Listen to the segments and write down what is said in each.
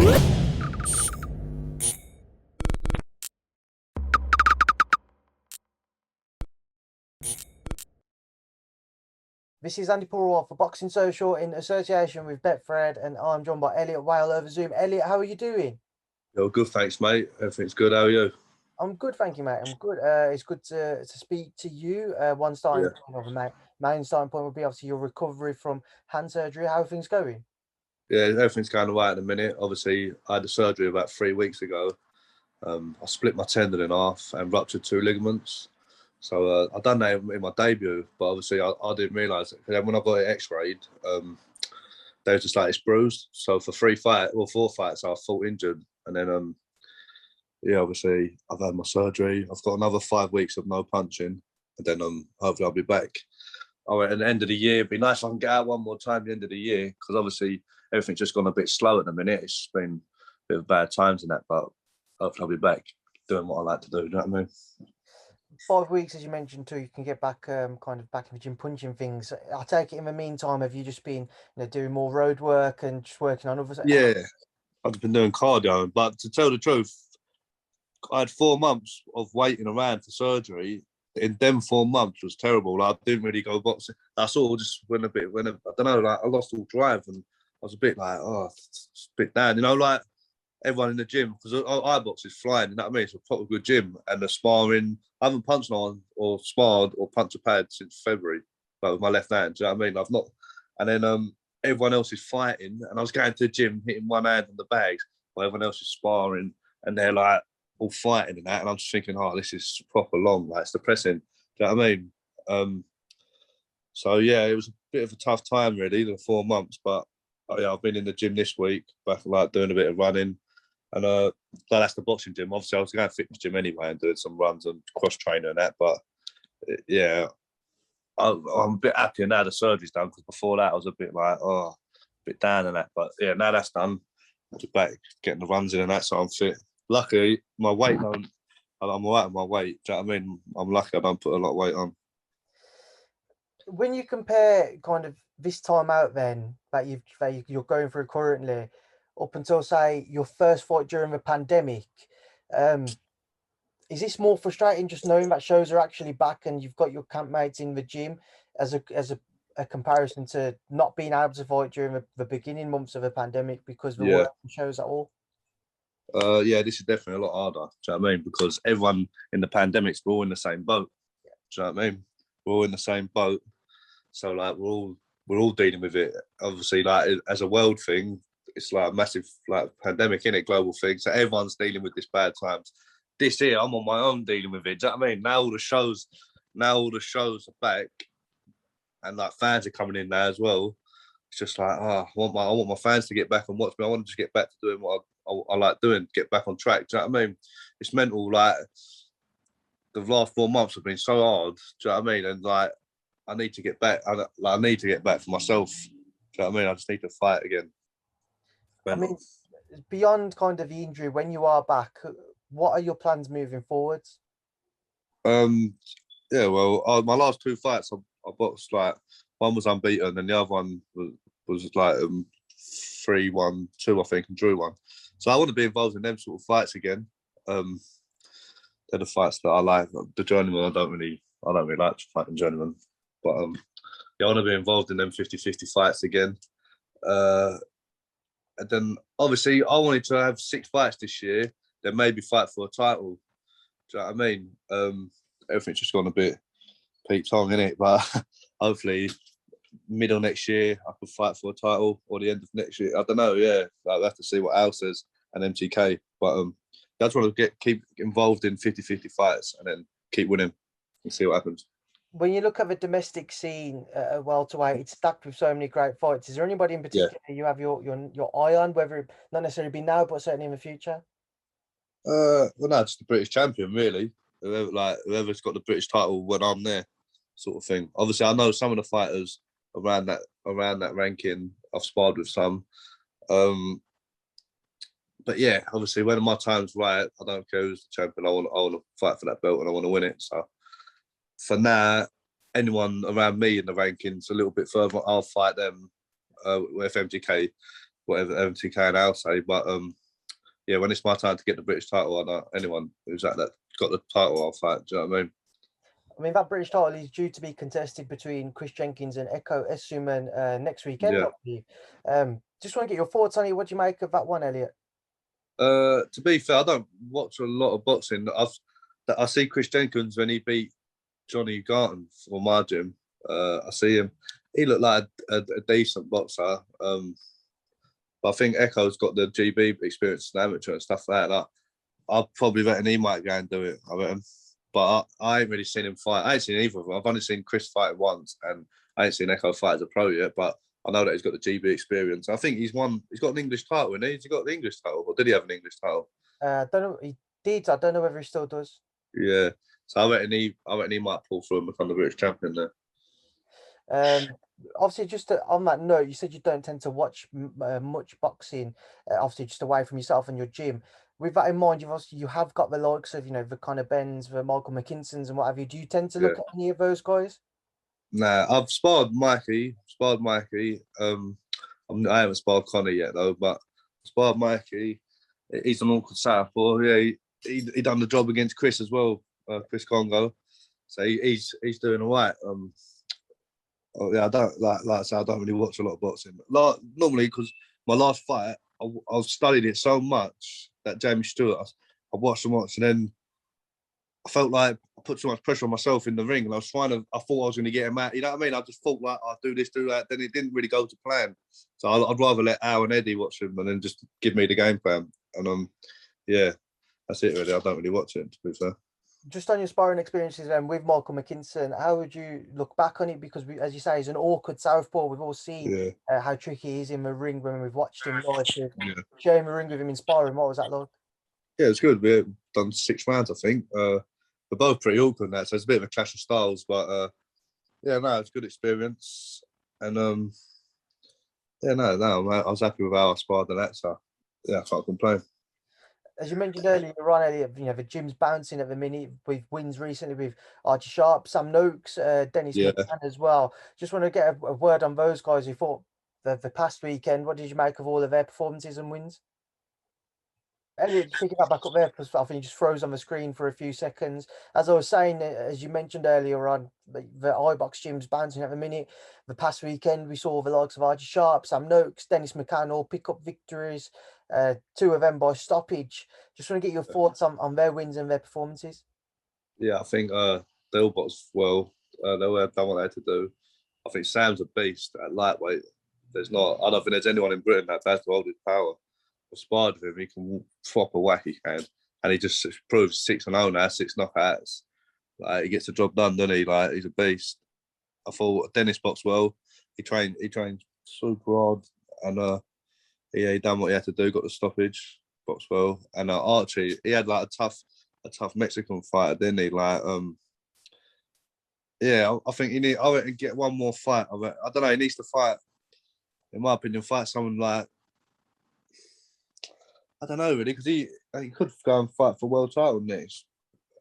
This is Andy Purewal for Boxing Social in association with Betfred, and I'm joined by Elliot Whale over Zoom. Elliot, how are you doing? Yo, good, thanks, mate. Everything's good. How are you? I'm good, thank you, mate. I'm good. It's good to speak to you. One starting Yeah, point of a main starting point would be obviously your recovery from hand surgery. How are things going? yeah, everything's going all right at the minute. Obviously, I had the surgery about 3 weeks ago. I split my tendon in half and ruptured two ligaments. So I done that in my debut, but obviously I didn't realise it. Then when I got it X-rayed, they were just like it's bruised. So for 4 fights, I fought injured, and then yeah, obviously I've had my surgery. I've got another 5 weeks of no punching, and then hopefully I'll be back. Oh, at the end of the year, it'd be nice if I can get out one more time at the end of the year, because obviously everything's just gone a bit slow at the minute. It's been a bit of bad times in that, but hopefully I'll be back doing what I like to do. You know what I mean? 5 weeks, as you mentioned too, you can get back kind of back in the gym punching things. I take it in the meantime, have you just been doing more road work and just working on others? Yeah, I've been doing cardio, but to tell the truth, I had 4 months of waiting around for surgery. In them 4 months was terrible. Like, I didn't really go boxing. I sort of just went I don't know, like I lost all drive, and I was a bit like, oh, it's a bit down, like everyone in the gym, because I box is flying, you know what I mean? It's a proper good gym, and the sparring, I haven't punched on or sparred or punched a pad since February, like with my left hand, do you know what I mean? I've not, and then everyone else is fighting, and I was going to the gym, hitting one hand on the bags, while everyone else is sparring, and they're like all fighting and that, and I'm just thinking, oh, this is proper long, like it's depressing, do you know what I mean? So yeah, it was a bit of a tough time really, the 4 months, but yeah, I've been in the gym this week, back like doing a bit of running. And that's the boxing gym. Obviously, I was going to fitness gym anyway and doing some runs and cross training and that. But yeah, I'm a bit happier now the surgery's done, because before that I was a bit like, oh, a bit down and that. But yeah, now that's done, I'm just back getting the runs in and that, so I'm fit. Luckily, my weight I'm all right with my weight. Do you know what I mean? I'm lucky I don't put a lot of weight on. When you compare kind of this time out then you're going through currently, up until say your first fight during the pandemic, is this more frustrating just knowing that shows are actually back and you've got your campmates in the gym, as a comparison to not being able to fight during the beginning months of the pandemic because there Yeah. weren't shows at all? Yeah, this is definitely a lot harder. Do you know what I mean? Because everyone in the pandemics, we're all in the same boat. Do you know what I mean? We're all in the same boat. So like we're all dealing with it. Obviously, like as a world thing, it's like a massive like pandemic, in it, global thing. So everyone's dealing with this bad times. This year, I'm on my own dealing with it. Do you know what I mean? Now all the shows are back, and like fans are coming in now as well. It's just like, I want my fans to get back and watch me. I want to just get back to doing what I like doing, get back on track. Do you know what I mean? It's mental. Like the last 4 months have been so hard. Do you know what I mean? And like I need to get back. I need to get back for myself. Do you know what I mean? I just need to fight again. I mean, beyond kind of the injury, when you are back, what are your plans moving forwards? Yeah, well, my last two fights, I boxed like one was unbeaten, and the other one was like 3-1, 2, I think, and drew one. So I want to be involved in them sort of fights again. They're the fights that I like. The journeyman, I don't really like fighting journeyman, but yeah, I want to be involved in them 50-50 fights again. And then obviously I wanted to have 6 fights this year, then maybe fight for a title. Do you know what I mean? Everything's just gone a bit peak tongue, innit? But hopefully middle next year I could fight for a title, or the end of next year. I don't know, yeah. I'll have to see what Al says and MTK. But I just want to keep involved in 50-50 fights and then keep winning and see what happens. When you look at the domestic scene at welterweight, it's stacked with so many great fights. Is there anybody in Yeah. particular you have your eye on, whether it not necessarily be now, but certainly in the future? Well, no, just the British champion, really. Whoever's got the British title when I'm there, sort of thing. Obviously, I know some of the fighters around that ranking. I've sparred with some, but yeah, obviously, when my time's right, I don't care who's the champion. I want to fight for that belt and I want to win it. So for now, anyone around me in the rankings a little bit further, I'll fight them with MGK. whatever MTK and I'll say. But yeah, when it's my time to get the British title, I know anyone who's at that got the title, I'll fight. Do you know what I mean? I mean, that British title is due to be contested between Chris Jenkins and Eko Essuman next weekend, I believe. Just want to get your thoughts on it. What do you make of that one, Elliot? To be fair, I don't watch a lot of boxing. I see Chris Jenkins when he beat Johnny Garton for my gym. I see him. He looked like a decent boxer. But I think Eko's got the GB experience as an amateur and stuff like that. I probably reckon he might go and do it. I reckon. But I ain't really seen him fight. I ain't seen either of them. I've only seen Chris fight once, and I ain't seen Eko fight as a pro yet. But I know that he's got the GB experience. I think he's got an English title, hasn't he? Has he got the English title, or did he have an English title? I don't know. He did. I don't know whether he still does. Yeah. So I reckon he might pull through and become the British champion there. Obviously, just on that note, you said you don't tend to watch much boxing, obviously just away from yourself and your gym. With that in mind, you have got the likes of, the Conor Benns, the Michael McKinsons and what have you. Do you tend to look at any of those guys? Nah, I've sparred Mikey. I haven't sparred Conor yet though, but sparred Mikey. He's an awkward southpaw. Yeah, he done the job against Chris as well, Chris Congo. So he's doing all right. I don't like I say, I don't really watch a lot of boxing. Normally, because my last fight, I studied it so much that Jamie Stewart, I watched so much, and then I felt like I put so much pressure on myself in the ring, and I thought I was going to get him out. You know what I mean? I just thought like, I'll do this, do that. Then it didn't really go to plan. So I'd rather let Al and Eddie watch him and then just give me the game plan. And yeah, that's it really. I don't really watch it, to be fair. Just on your sparring experiences with Michael McKinson, how would you look back on it? Because as you say, he's an awkward southpaw. We've all seen how tricky he is in the ring when we've watched him live. Sharing the ring with him in sparring, what was that like? Yeah, it's good. We've done 6 rounds, I think. We're both pretty awkward in that, so it's a bit of a clash of styles. But yeah, no, it's a good experience. And yeah, no, I was happy with how I sparred and that, so yeah, I can't complain. As you mentioned earlier, Ron Elliott, the gym's bouncing at the minute with wins recently with Archie Sharp, Sam Noakes, Dennis McCann as well. Just want to get a word on those guys who fought the past weekend. What did you make of all of their performances and wins? Elliot, picking that back up there, because I think he just froze on the screen for a few seconds. As I was saying, as you mentioned earlier on, the iBox gym's bouncing at the minute. The past weekend, we saw the likes of Archie Sharp, Sam Noakes, Dennis McCann all pick up victories, 2 of them by stoppage. Just want to get your thoughts on their wins and their performances. Yeah, I think they all boxed well. They all have done what they had to do. I think Sam's a beast at lightweight. I don't think there's anyone in Britain that has to hold his power. I sparred with him, he can proper whack, he can. And he just proves 6-0 now, 6 knockouts. Like, he gets the job done, doesn't he? Like, he's a beast. I thought Dennis boxed well. He trained super hard, and he done what he had to do, got the stoppage, boxed well. And Archie, he had like a tough Mexican fighter, didn't he? Like, yeah, I think I reckon get one more fight. I don't know, he needs to fight, in my opinion, fight someone like, I don't know really, because he could go and fight for world title next.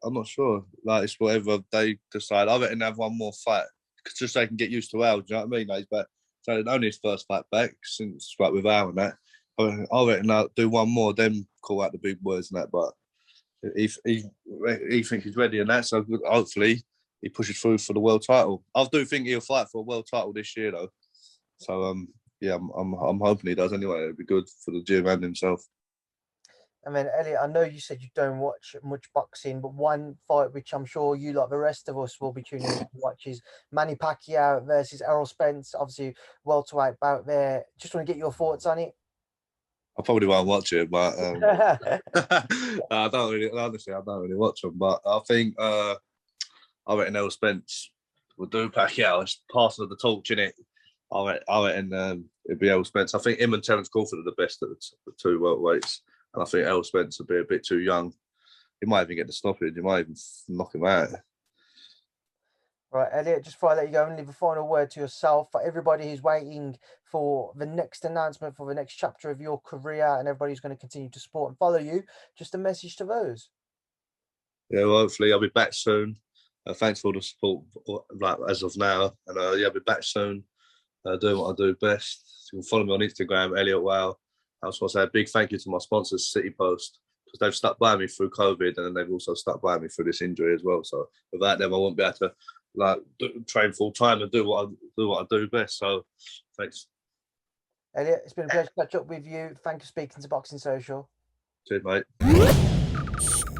I'm not sure. Like, it's whatever they decide. I reckon have one more fight, just so they can get used to Al. Do you know what I mean? Like, he's back. So only his first fight back since with Al and that. I reckon I'll do one more, then call out the big boys and that. But he thinks he's ready and that. So hopefully he pushes through for the world title. I do think he'll fight for a world title this year though. So yeah, I'm hoping he does anyway. It'd be good for the gym and himself. And then, Elliot, I know you said you don't watch much boxing, but one fight which I'm sure you, like the rest of us, will be tuning in to watch is Manny Pacquiao versus Errol Spence. Obviously, welterweight bout there. Just want to get your thoughts on it. I probably won't watch it, but I don't really watch them. But I think I reckon Errol Spence will do Pacquiao. It's passing of the torch, innit? I reckon it'd be Errol Spence. I think him and Terence Crawford are the best of the 2 welterweights. And I think Errol Spence will be a bit too young. He might even get the stoppage. He might even knock him out. Right, Elliot, just before I let you go, and leave a final word to yourself for everybody who's waiting for the next announcement for the next chapter of your career, and everybody who's going to continue to support and follow you. Just a message to those. Yeah, well, hopefully I'll be back soon. Thanks for all the support, like as of now, and yeah, I'll be back soon. doing what I do best. You can follow me on Instagram, Elliot Whale. I just want to say a big thank you to my sponsors, City Post, because they've stuck by me through COVID, and then they've also stuck by me through this injury as well. So without them, I wouldn't be able to train full time and do what I do best. So thanks, Elliot. It's been a pleasure to catch up with you. Thank you for speaking to Boxing Social. cheers, mate.